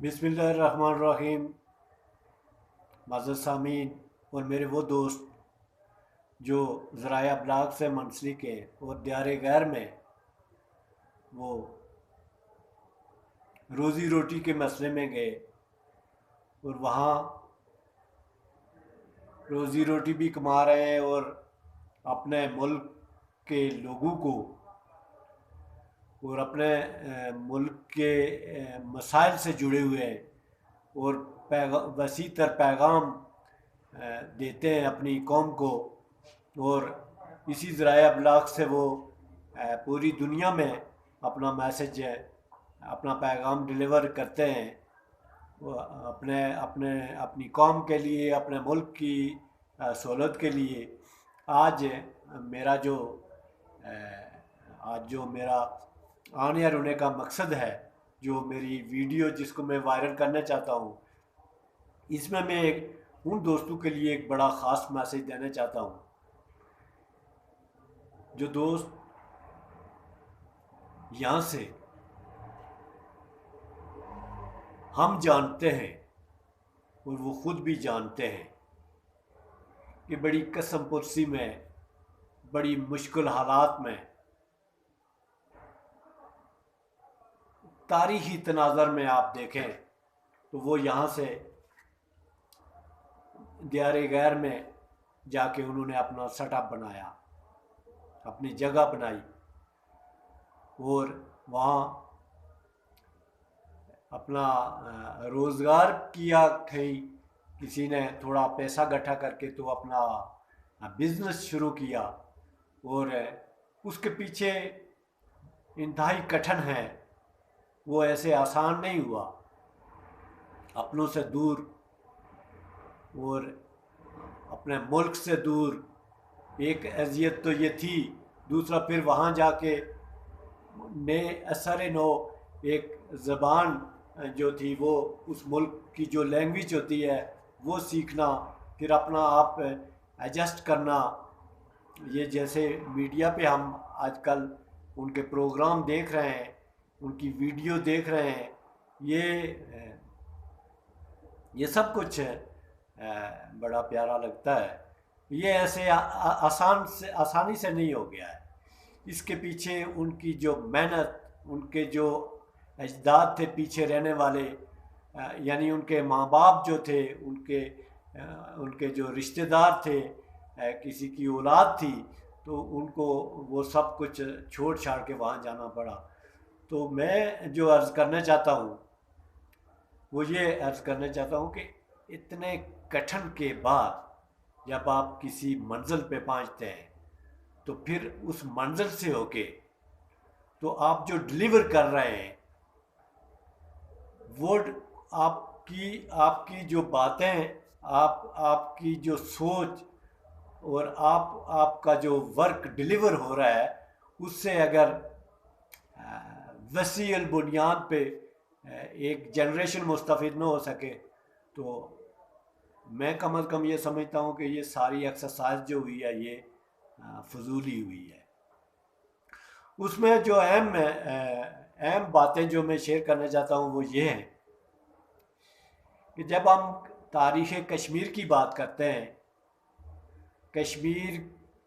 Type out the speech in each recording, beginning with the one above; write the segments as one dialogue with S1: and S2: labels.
S1: بسم اللہ الرحمن الرحیم۔ معزز سامعین اور میرے وہ دوست جو ذرائع ابلاغ سے منسلک ہیں اور دیار غیر میں وہ روزی روٹی کے مسئلے میں گئے اور وہاں روزی روٹی بھی کما رہے ہیں اور اپنے ملک کے لوگوں کو اور اپنے ملک کے مسائل سے جڑے ہوئے ہیں اور وسیع تر پیغام دیتے ہیں اپنی قوم کو، اور اسی ذرائع ابلاغ سے وہ پوری دنیا میں اپنا میسج اپنا پیغام ڈلیور کرتے ہیں، وہ اپنی قوم کے لیے، اپنے ملک کی سہولت کے لیے۔ آج میرا جو آن ایئر ہونے کا مقصد ہے، جو میری ویڈیو جس کو میں وائرل کرنا چاہتا ہوں، اس میں ان دوستوں کے لیے ایک بڑا خاص میسج دینا چاہتا ہوں۔ جو دوست یہاں سے ہم جانتے ہیں اور وہ خود بھی جانتے ہیں کہ بڑی قسم پرسی میں، بڑی مشکل حالات میں، تاریخی تناظر میں آپ دیکھیں تو وہ یہاں سے دیار غیر میں جا کے انہوں نے اپنا سیٹ اپ بنایا، اپنی جگہ بنائی اور وہاں اپنا روزگار کیا۔ کسی نے تھوڑا پیسہ گٹھا کر کے تو اپنا بزنس شروع کیا، اور اس کے پیچھے انتہائی کٹھن ہے، وہ ایسے آسان نہیں ہوا۔ اپنوں سے دور اور اپنے ملک سے دور، ایک اذیت تو یہ تھی، دوسرا پھر وہاں جا کے اثر نو ایک زبان جو تھی، وہ اس ملک کی جو لینگویج ہوتی ہے وہ سیکھنا، پھر اپنا آپ ایڈجسٹ کرنا۔ یہ جیسے میڈیا پہ ہم آج کل ان کے پروگرام دیکھ رہے ہیں، ان کی ویڈیو دیکھ رہے ہیں، یہ سب کچھ بڑا پیارا لگتا ہے۔ یہ ایسے آسانی سے نہیں ہو گیا ہے۔ اس کے پیچھے ان کی جو محنت، ان کے جو اجداد تھے پیچھے رہنے والے، یعنی ان کے ماں باپ جو تھے، ان کے جو رشتہ دار تھے، کسی کی اولاد تھی، تو ان کو وہ سب کچھ چھوڑ چھاڑ کے وہاں جانا پڑا۔ تو میں جو عرض کرنا چاہتا ہوں وہ یہ عرض کرنا چاہتا ہوں کہ اتنے کٹھن کے بعد جب آپ کسی منزل پہ پہنچتے ہیں تو پھر اس منزل سے ہو کے تو آپ جو ڈلیور کر رہے ہیں وہ آپ کی جو باتیں، آپ کی جو سوچ اور آپ کا جو ورک ڈلیور ہو رہا ہے، اس سے اگر وسیع البنیاد پہ ایک جنریشن مستفید نہ ہو سکے تو میں کم از کم یہ سمجھتا ہوں کہ یہ ساری ایکسرسائز جو ہوئی ہے یہ فضولی ہوئی ہے۔ اس میں جو اہم باتیں جو میں شیئر کرنا چاہتا ہوں وہ یہ ہیں کہ جب ہم تاریخ کشمیر کی بات کرتے ہیں، کشمیر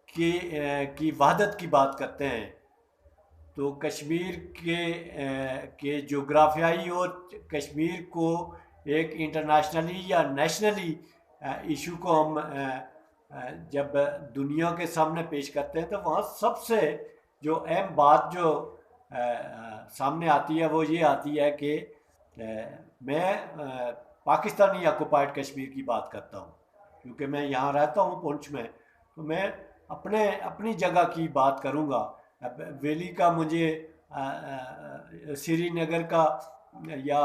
S1: کی وحدت کی بات کرتے ہیں، تو کشمیر کے جغرافیائی اور کشمیر کو ایک انٹرنیشنلی یا نیشنلی ایشو کو ہم جب دنیا کے سامنے پیش کرتے ہیں تو وہاں سب سے جو اہم بات جو سامنے آتی ہے وہ یہ آتی ہے کہ میں پاکستانی آکوپائڈ کشمیر کی بات کرتا ہوں، کیونکہ میں یہاں رہتا ہوں پونچھ میں، تو میں اپنی جگہ کی بات کروں گا۔ ویلی کا مجھے سری نگر کا یا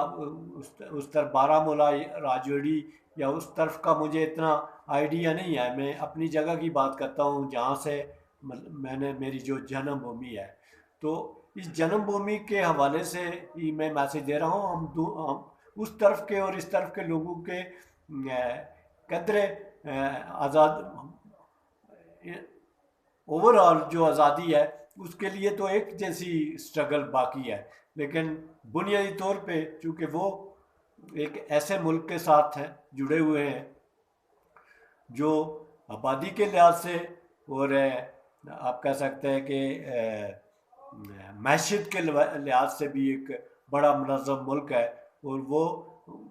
S1: اس طرف بارہمولہ، راجوڑی یا اس طرف کا مجھے اتنا آئیڈیا نہیں ہے۔ میں اپنی جگہ کی بات کرتا ہوں جہاں سے میری جو جنم بھومی ہے، تو اس جنم بھومی کے حوالے سے ہی میں میسج دے رہا ہوں۔ ہم اس طرف کے اور اس طرف کے لوگوں کے قدرے آزاد اوور آل جو آزادی ہے اس کے لیے تو ایک جیسی سٹرگل باقی ہے، لیکن بنیادی طور پہ چونکہ وہ ایک ایسے ملک کے ساتھ ہیں جڑے ہوئے ہیں جو آبادی کے لحاظ سے اور آپ کہہ سکتے ہیں کہ معیشت کے لحاظ سے بھی ایک بڑا منظم ملک ہے، اور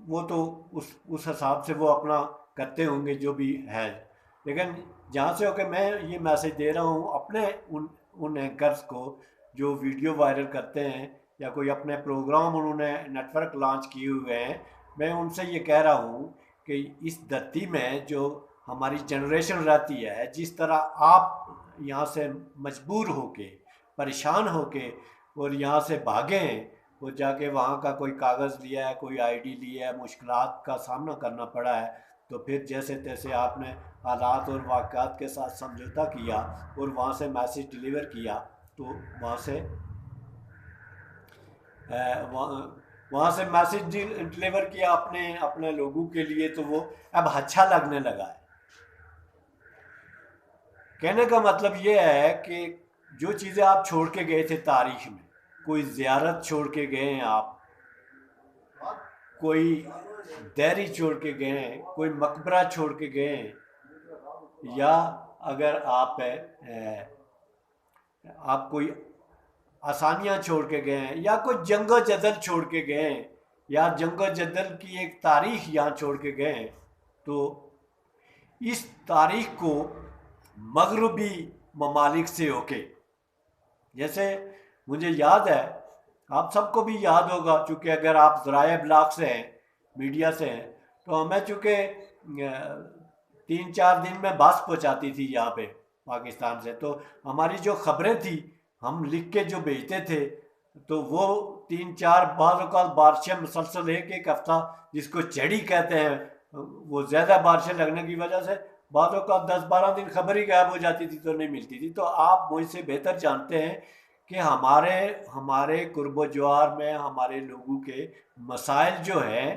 S1: وہ تو اس حساب سے وہ اپنا کرتے ہوں گے جو بھی ہے. لیکن جہاں سے ہو کہ میں یہ میسج دے رہا ہوں اپنے ان اینکرز کو جو ویڈیو وائرل کرتے ہیں یا کوئی اپنے پروگرام انہوں نے نیٹ ورک لانچ کیے ہوئے ہیں، میں ان سے یہ کہہ رہا ہوں کہ اس دھرتی میں جو ہماری جنریشن رہتی ہے، جس طرح آپ یہاں سے مجبور ہو کے پریشان ہو کے اور یہاں سے بھاگے ہیں اور جا کے وہاں کا کوئی کاغذ لیا ہے، کوئی آئی ڈی لیا ہے، مشکلات کا سامنا کرنا پڑا ہے، تو پھر جیسے تیسے آپ نے حالات اور واقعات کے ساتھ سمجھوتا کیا اور وہاں سے میسیج ڈیلیور کیا، تو وہاں سے میسیج ڈیلیور کیا اپنے لوگوں کے لیے، تو وہ اب اچھا لگنے لگا ہے. کہنے کا مطلب یہ ہے کہ جو چیزیں آپ چھوڑ کے گئے تھے تاریخ میں، کوئی زیارت چھوڑ کے گئے ہیں آپ، کوئی دیری چھوڑ کے گئے ہیں، کوئی مقبرہ چھوڑ کے گئے ہیں، یا اگر آپ کوئی آسانیاں چھوڑ کے گئے ہیں، یا کوئی جنگ و جدل چھوڑ کے گئے ہیں، یا جنگ و جدل کی ایک تاریخ یہاں چھوڑ کے گئے ہیں، تو اس تاریخ کو مغربی ممالک سے ہو کے، جیسے مجھے یاد ہے، آپ سب کو بھی یاد ہوگا، چونکہ اگر آپ ذرائع ابلاغ سے ہیں، میڈیا سے ہیں، تو ہمیں چونکہ 3-4 دن میں بس پہنچاتی تھی یہاں پہ پاکستان سے، تو ہماری جو خبریں تھیں ہم لکھ کے جو بھیجتے تھے، تو وہ 3-4 بعض اوقات بارشیں مسلسل ایک ہفتہ، جس کو چڑی کہتے ہیں، وہ زیادہ بارشیں لگنے کی وجہ سے بعض اوقات 10-12 دن خبر ہی غائب ہو جاتی تھی، تو نہیں ملتی تھی. تو آپ مجھ سے بہتر جانتے ہیں کہ ہمارے قرب و جوار میں ہمارے لوگوں کے مسائل جو ہیں،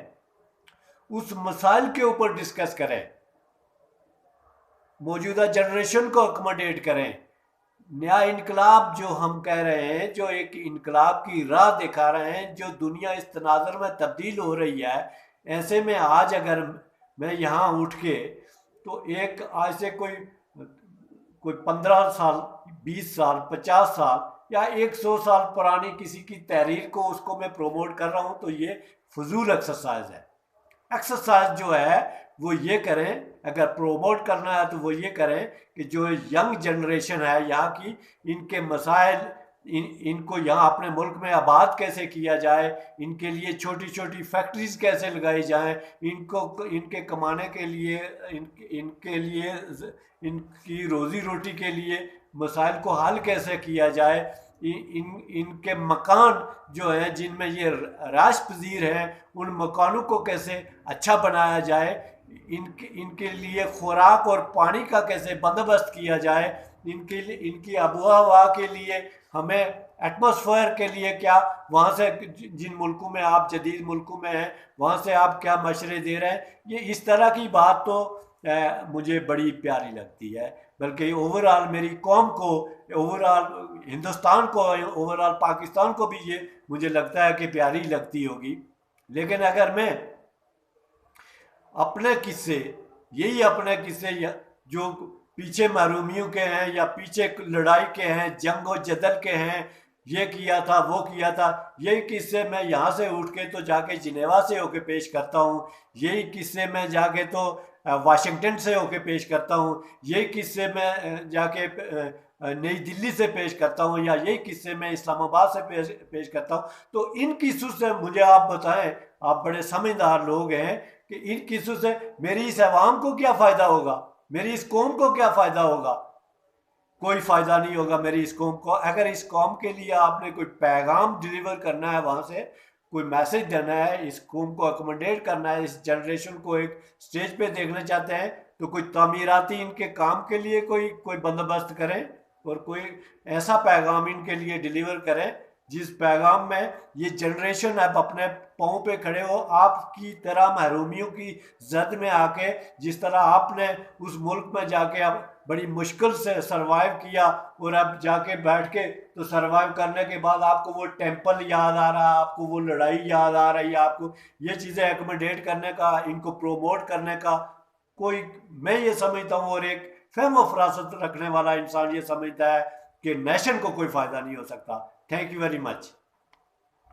S1: اس مسائل کے اوپر ڈسکس کریں، موجودہ جنریشن کو اکموڈیٹ کریں. نیا انقلاب جو ہم کہہ رہے ہیں، جو ایک انقلاب کی راہ دکھا رہے ہیں، جو دنیا اس تناظر میں تبدیل ہو رہی ہے، ایسے میں آج اگر میں یہاں اٹھ کے تو ایک آج سے کوئی 15 سال، 20 سال، 50 سال یا 100 سال پرانی کسی کی تحریر کو اس کو میں پروموٹ کر رہا ہوں، تو یہ فضول ایکسرسائز ہے. ایکسرسائز جو ہے وہ یہ کریں، اگر پروموٹ کرنا ہے تو وہ یہ کریں کہ جو ینگ جنریشن ہے یہاں کی، ان کے مسائل، ان کو یہاں اپنے ملک میں آباد کیسے کیا جائے، ان کے لیے چھوٹی چھوٹی فیکٹریز کیسے لگائی جائیں، ان کے کمانے کے لیے، ان کی روزی روٹی کے لیے مسائل کو حل کیسے کیا جائے، ان کے مکان جو ہیں جن میں یہ رہائش پذیر ہیں، ان مکانوں کو کیسے اچھا بنایا جائے، ان کے لیے خوراک اور پانی کا کیسے بندوبست کیا جائے، ان کی آب و ہوا کے لیے، ہمیں ایٹماسفیئر کے لیے کیا، وہاں سے جن ملکوں میں آپ جدید ملکوں میں ہیں وہاں سے آپ کیا مشورے دے رہے ہیں. یہ اس طرح کی بات تو مجھے بڑی پیاری لگتی ہے، بلکہ اوور آل میری قوم کو، اوور آل ہندوستان کو، اوور آل پاکستان کو بھی یہ مجھے لگتا ہے کہ پیاری لگتی ہوگی. لیکن اگر میں اپنے قصے جو پیچھے محرومیوں کے ہیں یا پیچھے لڑائی کے ہیں، جنگ و جدل کے ہیں، یہ کیا تھا وہ کیا تھا، یہی قصے میں یہاں سے اٹھ کے تو جا کے جنیوا سے ہو کے پیش کرتا ہوں، یہی قصے میں جا کے تو واشنگٹن سے ہو کے پیش کرتا ہوں، یہی قصے میں جا کے نئی دلی سے پیش کرتا ہوں، یا یہی قصے میں اسلام آباد سے پیش کرتا ہوں. تو ان قصوں سے مجھے آپ بتائیں، آپ بڑے سمجھدار لوگ ہیں، کہ ان قصوں سے میری اس عوام کو کیا فائدہ ہوگا، میری اس قوم کو کیا فائدہ ہوگا؟ کوئی فائدہ نہیں ہوگا میری اس قوم کو. اگر اس قوم کے لیے آپ نے کوئی پیغام ڈیلیور کرنا ہے، وہاں سے کوئی میسج دینا ہے، اس قوم کو اکموڈیٹ کرنا ہے، اس جنریشن کو ایک سٹیج پہ دیکھنا چاہتے ہیں، تو کوئی تعمیراتی ان کے کام کے لیے کوئی بندوبست کریں، اور کوئی ایسا پیغام ان کے لیے ڈیلیور کریں جس پیغام میں یہ جنریشن اب اپنے پاؤں پہ کھڑے ہو، آپ کی طرح محرومیوں کی زد میں آ کے، جس طرح آپ نے اس ملک میں جا کے اب بڑی مشکل سے سروائیو کیا، اور اب جا کے بیٹھ کے تو سروائیو کرنے کے بعد آپ کو وہ ٹیمپل یاد آ رہا ہے، آپ کو وہ لڑائی یاد آ رہی ہے، آپ کو یہ چیزیں ایکوموڈیٹ کرنے کا، ان کو پروموٹ کرنے کا کوئی، میں یہ سمجھتا ہوں، اور ایک فہم و فراست رکھنے والا انسان یہ سمجھتا ہے کہ نیشن کو کوئی فائدہ نہیں ہو سکتا. Thank you very much.